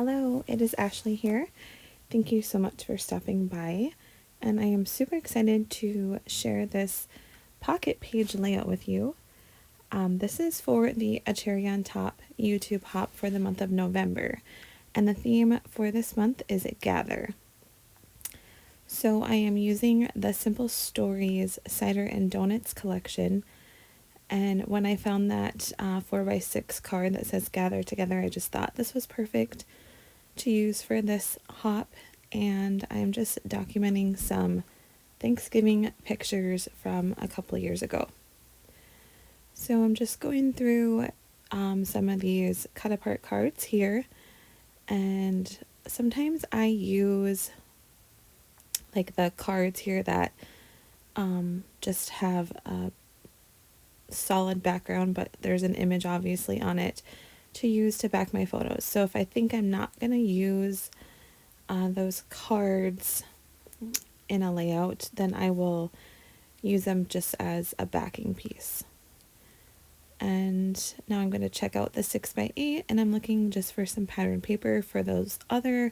Hello, it is Ashley here. Thank you so much for stopping by, and I am super excited to share this pocket page layout with you. This is for the A Cherry on Top YouTube hop for the month of November, and the theme for this month is Gather. So I am using the Simple Stories Cider and Donuts collection, and when I found that 4x6 card that says Gather Together, I just thought this was perfect to use for this hop, and I'm just documenting some Thanksgiving pictures from a couple of years ago. So I'm just going through some of these cut apart cards here, and sometimes I use like the cards here that just have a solid background, but there's an image obviously on it to use to back my photos. So if I think I'm not going to use those cards in a layout, then I will use them just as a backing piece. And now I'm going to check out the 6x8, and I'm looking just for some pattern paper for those other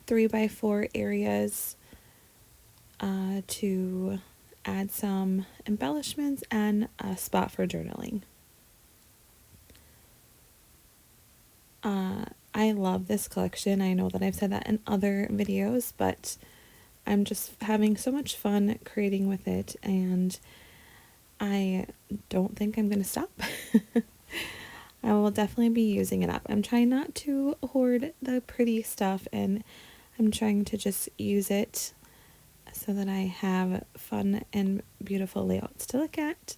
3x4 areas to add some embellishments and a spot for journaling. I love this collection. I know that I've said that in other videos, but I'm just having so much fun creating with it, and I don't think I'm going to stop. I will definitely be using it up. I'm trying not to hoard the pretty stuff, and I'm trying to just use it so that I have fun and beautiful layouts to look at.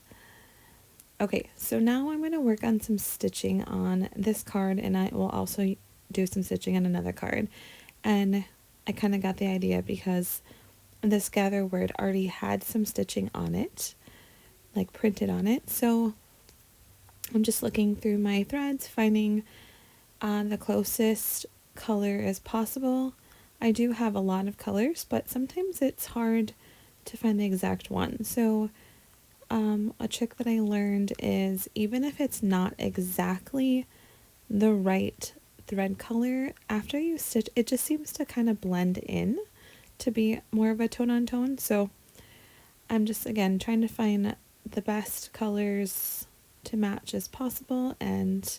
Okay, so now I'm going to work on some stitching on this card, and I will also do some stitching on another card. And I kind of got the idea because this gather word already had some stitching on it, like printed on it. So I'm just looking through my threads, finding the closest color as possible. I do have a lot of colors, but sometimes it's hard to find the exact one. So a trick that I learned is even if it's not exactly the right thread color, after you stitch, it just seems to kind of blend in to be more of a tone on tone. So I'm just, again, trying to find the best colors to match as possible, and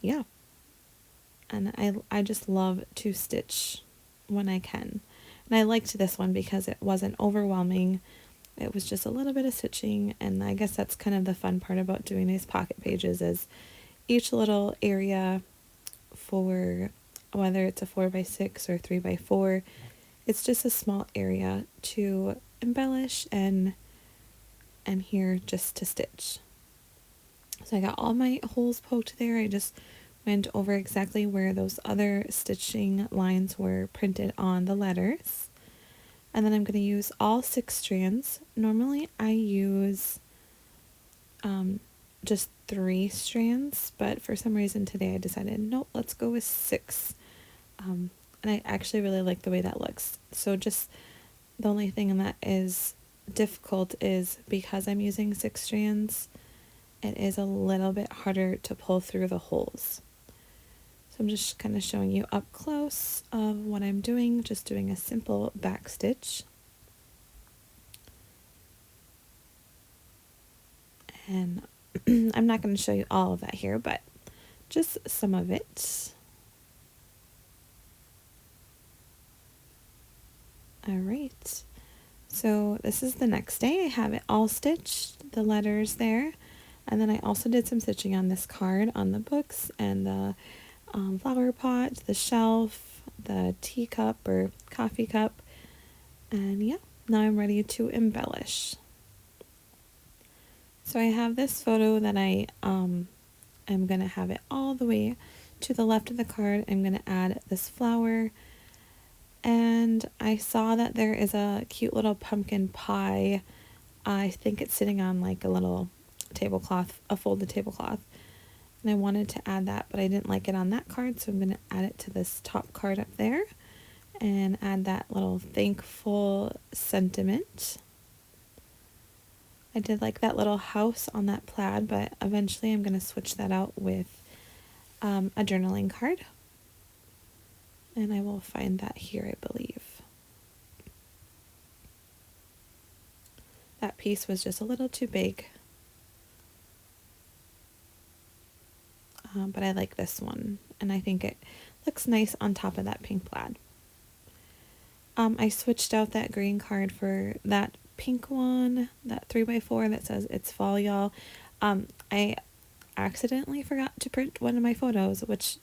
yeah. And I just love to stitch when I can. And I liked this one because it wasn't overwhelming. It was just a little bit of stitching, and I guess that's kind of the fun part about doing these pocket pages is each little area, for whether it's a 4x6 or 3x4, it's just a small area to embellish and here just to stitch. So I got all my holes poked there. I just went over exactly where those other stitching lines were printed on the letters. And then I'm going to use all 6 strands. Normally I use just 3 strands, but for some reason today I decided, nope, let's go with 6. And I actually really like the way that looks. So just the only thing that is difficult is because I'm using 6 strands, it is a little bit harder to pull through the holes. So I'm just kind of showing you up close of what I'm doing, just doing a simple back stitch. And I'm not going to show you all of that here, but just some of it. All right. So this is the next day. I have it all stitched, the letters there. And then I also did some stitching on this card, on the books, and the flower pot, the shelf, the teacup or coffee cup. And yeah, now I'm ready to embellish. So I have this photo that I am going to have it all the way to the left of the card. I'm going to add this flower. And I saw that there is a cute little pumpkin pie. I think it's sitting on like a little tablecloth, a folded tablecloth. And I wanted to add that, but I didn't like it on that card, so I'm going to add it to this top card up there and add that little thankful sentiment. I did like that little house on that plaid, but eventually I'm going to switch that out with a journaling card. And I will find that here, I believe. That piece was just a little too big. But I like this one, and I think it looks nice on top of that pink plaid. I switched out that green card for that pink one, that 3x4 that says it's fall, y'all. I accidentally forgot to print one of my photos, which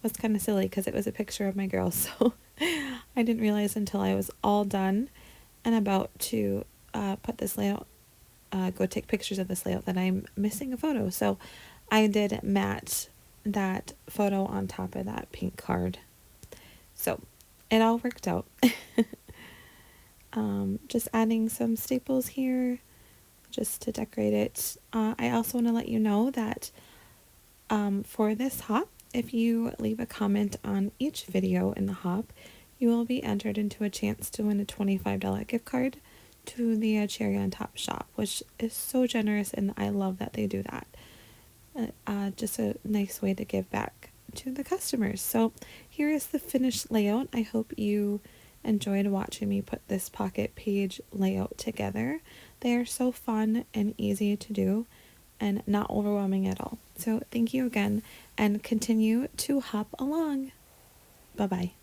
was kind of silly because it was a picture of my girl, so I didn't realize until I was all done and about to put this layout, go take pictures of this layout, that I'm missing a photo. So I did mat that photo on top of that pink card. So it all worked out. Just adding some staples here just to decorate it. I also want to let you know that for this hop, if you leave a comment on each video in the hop, you will be entered into a chance to win a $25 gift card to the Cherry on Top shop, which is so generous, and I love that they do that. Just a nice way to give back to the customers. So here is the finished layout. I hope you enjoyed watching me put this pocket page layout together. They are so fun and easy to do and not overwhelming at all. So thank you again, and continue to hop along. Bye-bye.